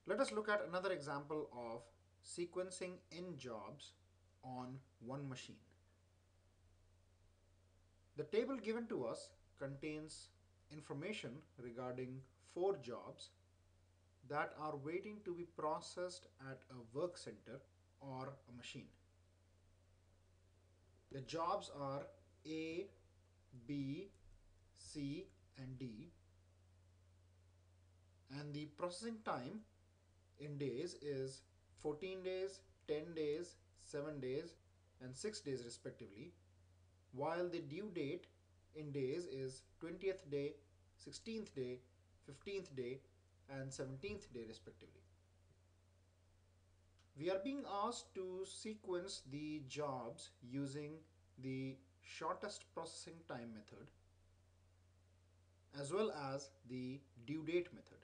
Let us look at another example of sequencing n jobs on one machine. The table given to us contains information regarding 4 jobs that are waiting to be processed at a work center or a machine. The jobs are A, B, C, and D, and the processing time in days is 14 days, 10 days, 7 days, and 6 days respectively, while the due date in days is 20th day, 16th day, 15th day, and 17th day respectively. We are being asked to sequence the jobs using the shortest processing time method as well as the due date method.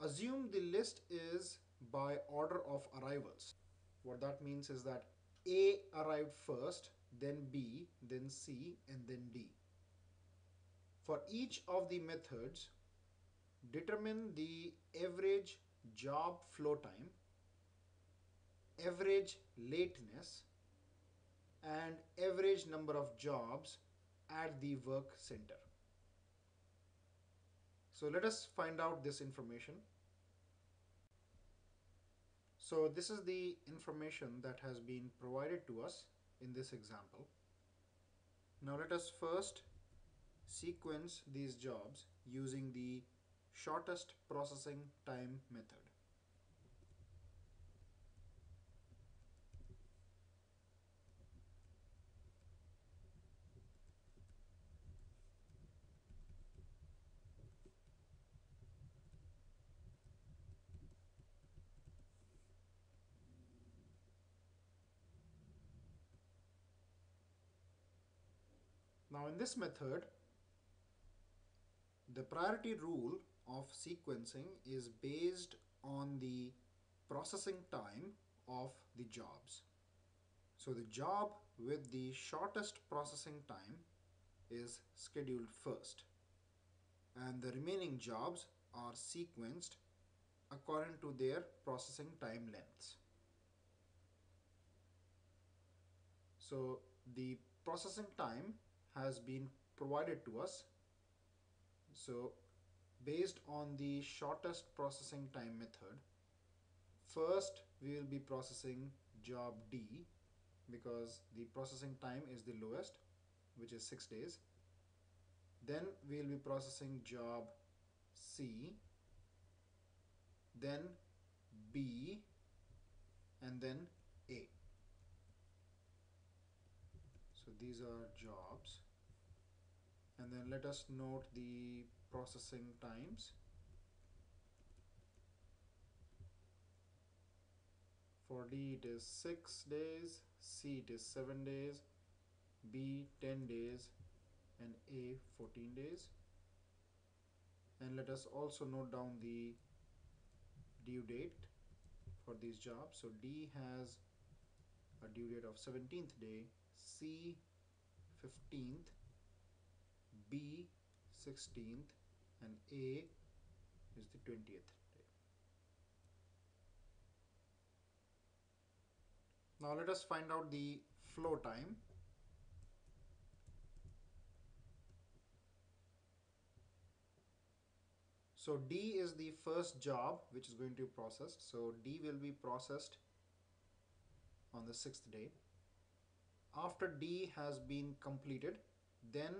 Assume the list is by order of arrivals. What that means is that A arrived first, then B, then C, and then D. For each of the methods, determine the average job flow time, average lateness, and average number of jobs at the work center. So let us find out this information. So this is the information that has been provided to us in this example. Now let us first sequence these jobs using the shortest processing time method. Now in this method, the priority rule of sequencing is based on the processing time of the jobs. So the job with the shortest processing time is scheduled first, and the remaining jobs are sequenced according to their processing time lengths. So the processing time has been provided to us. So based on the shortest processing time method, first we will be processing job D because the processing time is the lowest, which is 6 days. Then we will be processing job C, then B, and then A. So these are jobs, and then let us note the processing times. For D it is 6 days, C it is 7 days, B 10 days, and A 14 days. And let us also note down the due date for these jobs. So D has a due date of 17th day, C 15th, B 16th, and A is the 20th day. Now let us find out the flow time. So D is the first job which is going to be processed. So D will be processed on the 6th day. After D has been completed, then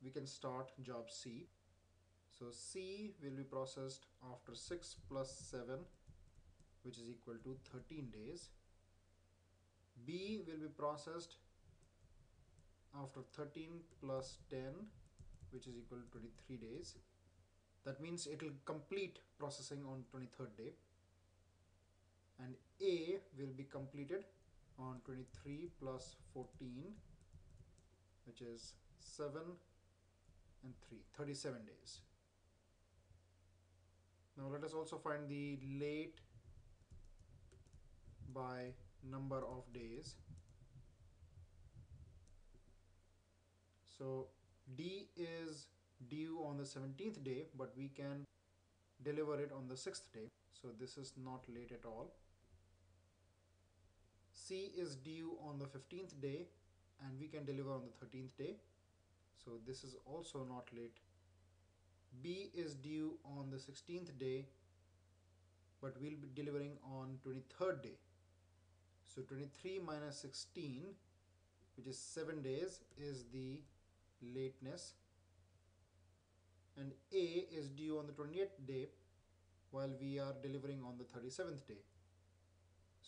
we can start job C. So C will be processed after 6 plus 7, which is equal to 13 days. B will be processed after 13 plus 10, which is equal to 23 days. That means it will complete processing on 23rd day. And A will be completed on 23 plus 14, which is 7 and 3, 37 days. Now let us also find the late by number of days. So D is due on the 17th day, but we can deliver it on the 6th day. So this is not late at all. C is due on the 15th day and we can deliver on the 13th day. So this is also not late. B is due on the 16th day, but we'll be delivering on 23rd day. So 23 minus 16, which is 7 days, is the lateness. And A is due on the 28th day while we are delivering on the 37th day.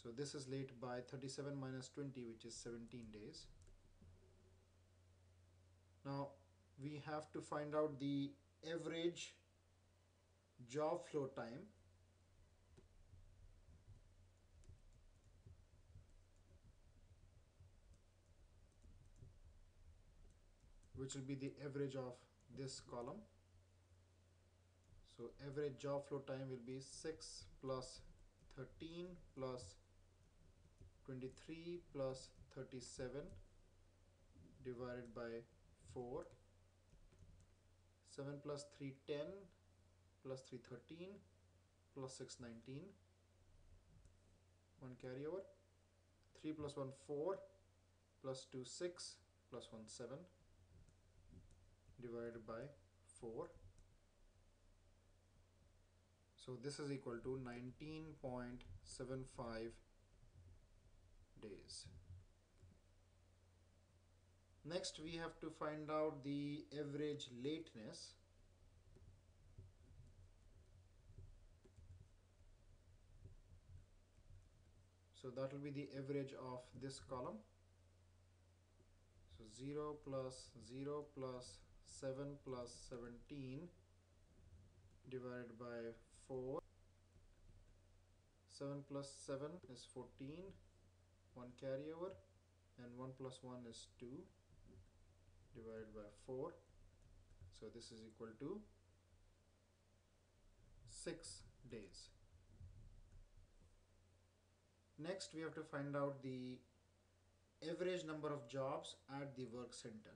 So this is late by 37 minus 20, which is 17 days. Now we have to find out the average job flow time. Which will be the average of this column. So average job flow time will be 6 plus 13 plus 23 plus 37 divided by 4. 7 plus 3 10 plus 3 13 plus 6 19. 1 carryover. 3 plus 1 4 plus 2 6 plus 1 7 divided by 4. So this is equal to 19.75 days. Next we have to find out the average lateness. So that will be the average of this column. So 0 plus 0 plus 7 plus 17 divided by 4. 7 plus 7 is 14. 1 carryover, and 1 plus 1 is 2 divided by 4. So this is equal to 6 days. Next we have to find out the average number of jobs at the work center.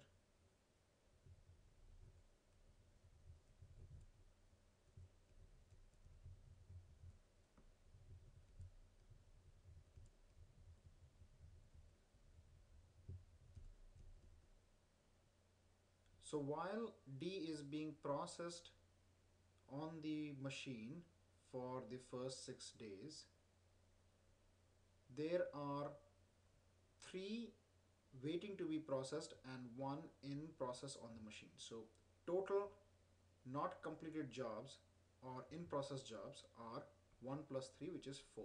So while D is being processed on the machine for the first 6 days, there are 3 waiting to be processed and 1 in process on the machine. So total not completed jobs or in process jobs are 1 plus 3, which is 4.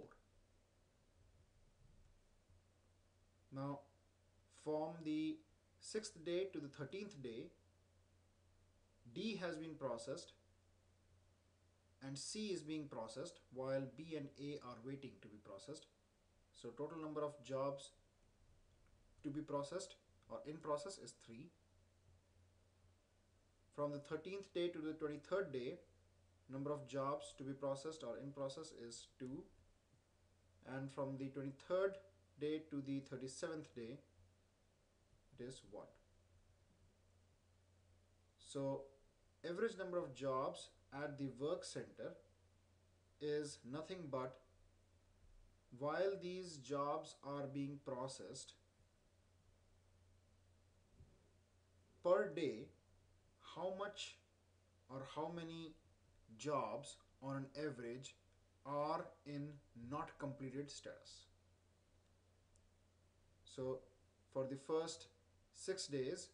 Now from the 6th day to the 13th day, D has been processed and C is being processed while B and A are waiting to be processed. So total number of jobs to be processed or in process is 3. From the 13th day to the 23rd day, number of jobs to be processed or in process is 2. And from the 23rd day to the 37th day, it is 1. So average number of jobs at the work center is nothing but while these jobs are being processed, per day, how much or how many jobs on an average are in not completed status. So for the first 6 days,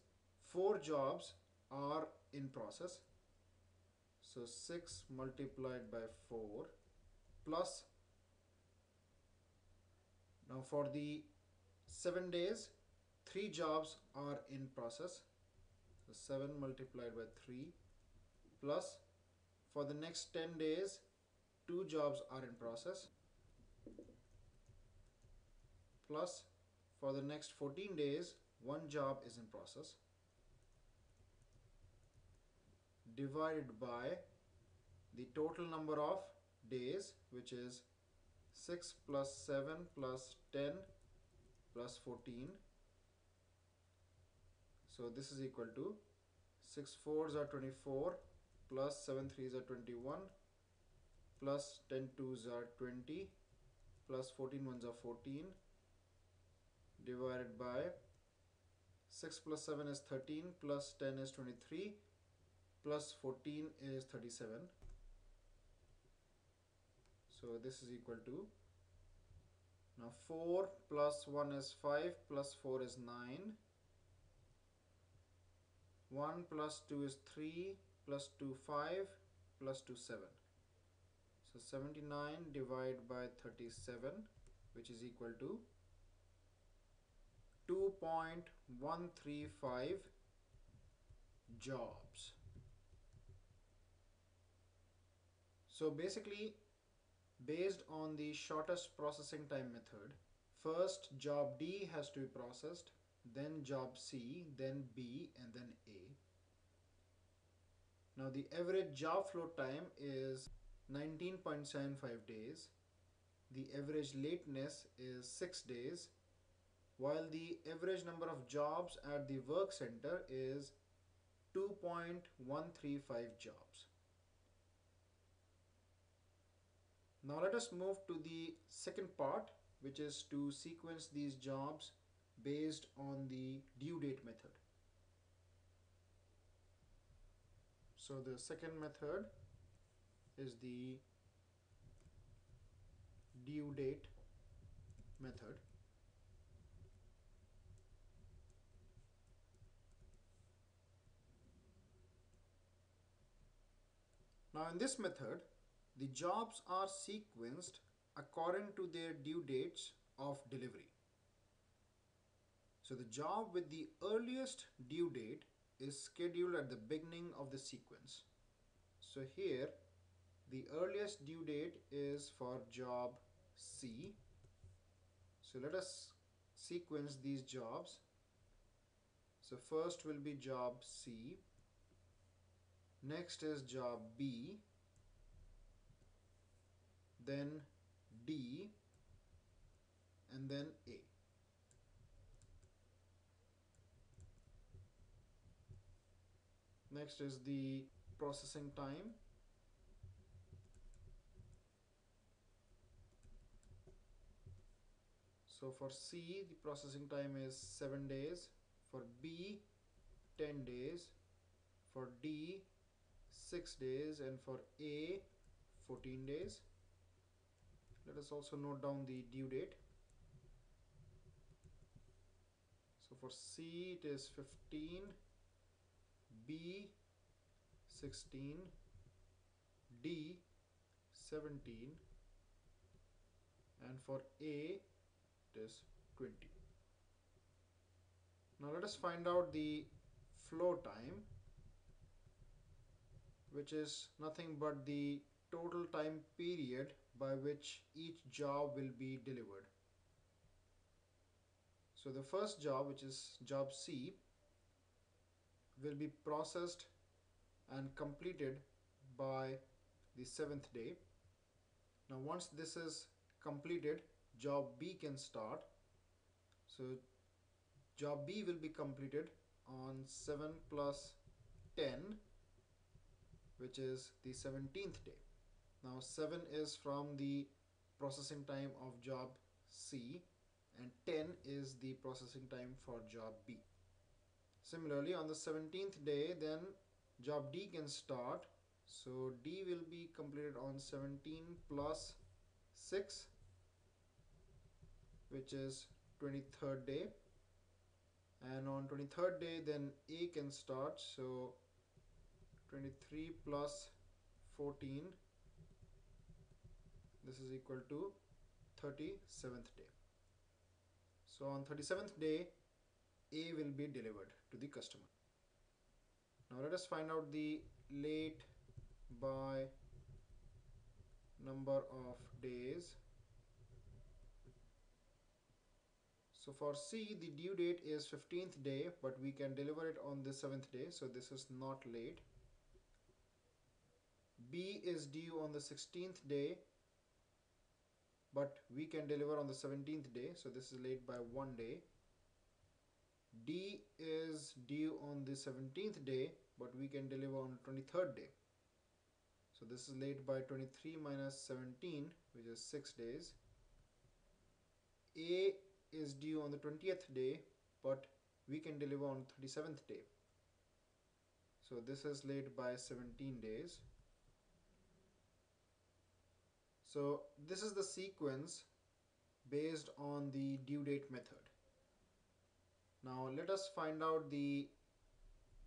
4 jobs are in process. So 6 multiplied by 4 plus, now for the 7 days, 3 jobs are in process. So 7 multiplied by 3 plus, for the next 10 days, 2 jobs are in process, plus for the next 14 days, 1 job is in process, divided by the total number of days, which is 6 plus 7 plus 10 plus 14. So this is equal to 6 4s are 24 plus 7 3s are 21 plus 10 twos are 20 plus 14 ones are 14 divided by 6 plus 7 is 13 plus 10 is 23 plus 14 is 37. So this is equal to, now 4 plus 1 is 5 plus 4 is 9. 1 plus 2 is 3 plus 2 5 plus 2 7. So 79 divided by 37, which is equal to 2.135 jobs. So basically, based on the shortest processing time method, first job D has to be processed, then job C, then B, and then A. Now the average job flow time is 19.75 days. The average lateness is 6 days, while the average number of jobs at the work center is 2.135 jobs. Now let us move to the second part, which is to sequence these jobs based on the due date method. So the second method is the due date method. Now in this method, the jobs are sequenced according to their due dates of delivery. So the job with the earliest due date is scheduled at the beginning of the sequence. So here the earliest due date is for job C. So let us sequence these jobs. So first will be job C, next is job B, then D, and then A. Next is the processing time. So for C, the processing time is 7 days, for B 10 days, for D 6 days, and for A 14 days. Let us also note down the due date. So for C it is 15, B 16, D 17, and for A it is 20. Now let us find out the flow time, which is nothing but the total time period by which each job will be delivered. So the first job, which is job C, will be processed and completed by the 7th day. Now once this is completed, job B can start. So job B will be completed on 7 plus 10, which is the 17th day. Now 7 is from the processing time of job C and 10 is the processing time for job B. Similarly, on the 17th day, then job D can start. So D will be completed on 17 plus 6, which is 23rd day. And on 23rd day, then A can start. So 23 plus 14, this is equal to 37th day. So on 37th day, A will be delivered to the customer. Now let us find out the late by number of days. So for C, the due date is 15th day, but we can deliver it on the 7th day, so this is not late. B is due on the 16th day, but we can deliver on the 17th day, so this is late by 1 day. D is due on the 17th day, but we can deliver on the 23rd day. So this is late by 23 minus 17, which is 6 days. A is due on the 20th day, but we can deliver on 37th day. So this is late by 17 days. So this is the sequence based on the due date method. Now let us find out the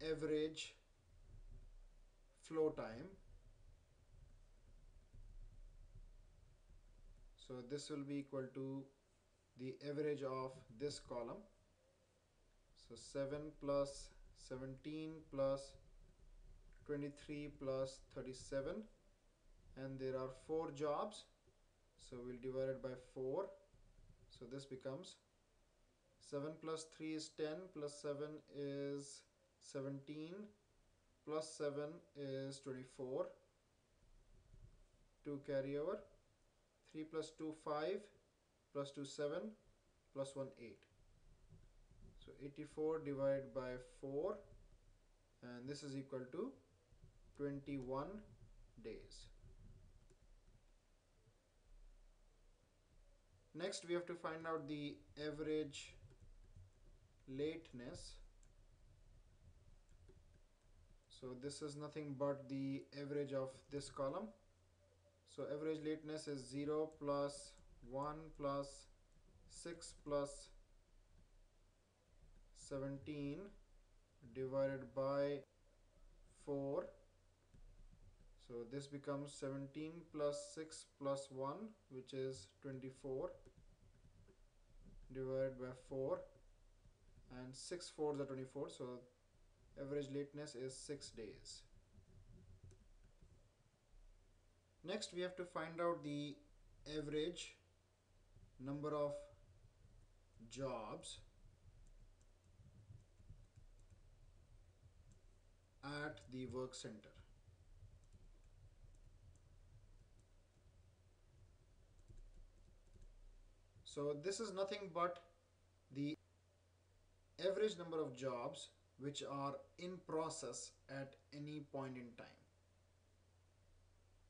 average flow time. So this will be equal to the average of this column. So 7 plus 17 plus 23 plus 37, and there are 4 jobs, so we'll divide it by 4. So this becomes 7 plus 3 is 10, plus 7 is 17, plus 7 is 24, 2 carry over, 3 plus 2 5, plus 2 7, plus 1 8. So 84 divided by 4, and this is equal to 21 days. Next we have to find out the average lateness. So this is nothing but the average of this column. So average lateness is 0 plus 1 plus 6 plus 17 divided by 4. So this becomes 17 plus 6 plus 1, which is 24, divided by 4, and 6 4s are 24, so average lateness is 6 days. Next we have to find out the average number of jobs at the work center. So this is nothing but the average number of jobs which are in process at any point in time.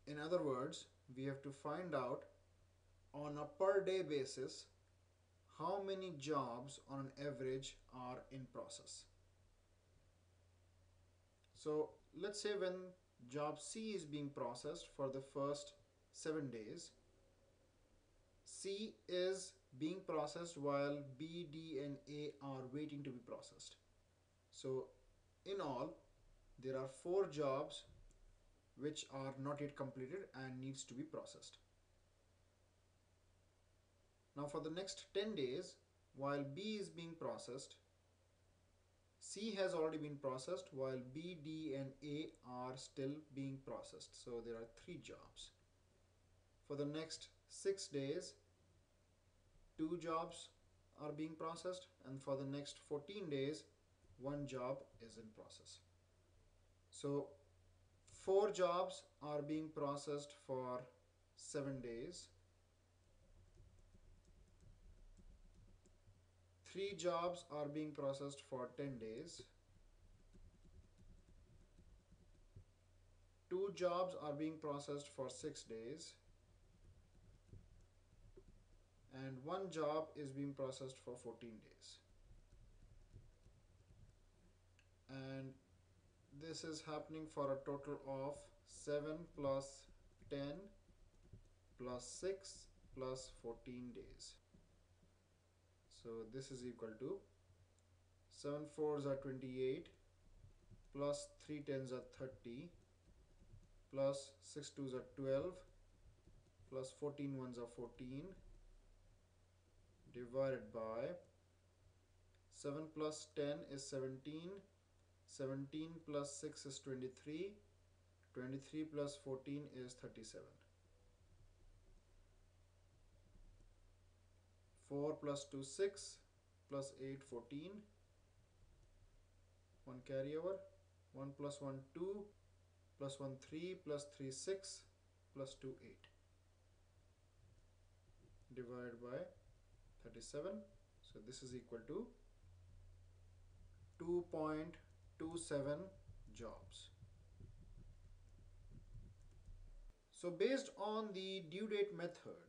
In other words, we have to find out on a per day basis how many jobs on an average are in process. So let's say when job C is being processed for the first 7 days, C is being processed while B, D and A are waiting to be processed. So in all, there are 4 jobs which are not yet completed and needs to be processed. Now for the next 10 days, while B is being processed, C has already been processed while B, D and A are still being processed. So there are 3 jobs. For the next 6 days, 2 jobs are being processed, and for the next 14 days, 1 job is in process. So 4 jobs are being processed for 7 days. 3 jobs are being processed for 10 days. 2 jobs are being processed for 6 days. And 1 job is being processed for 14 days. And this is happening for a total of 7 plus 10 plus 6 plus 14 days. So this is equal to 7 4s are 28 plus 3 10s are 30 plus 6 2s are 12 plus 14 1s are 14 divided by 7 plus 10 is 17, 17 plus 6 is 23, 23 plus 14 is 37. 4 plus 2 6 plus 8 14, 1 carry over, 1 plus 1 2 plus 1 3 plus 3 6 plus 2 8 divided by 37. So this is equal to 2.27 jobs. So based on the due date method,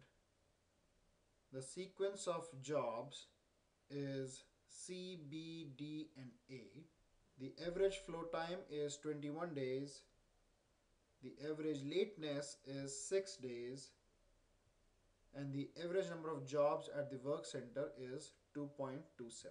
the sequence of jobs is C, B, D, and A. The average flow time is 21 days. The average lateness is 6 days. And the average number of jobs at the work center is 2.27.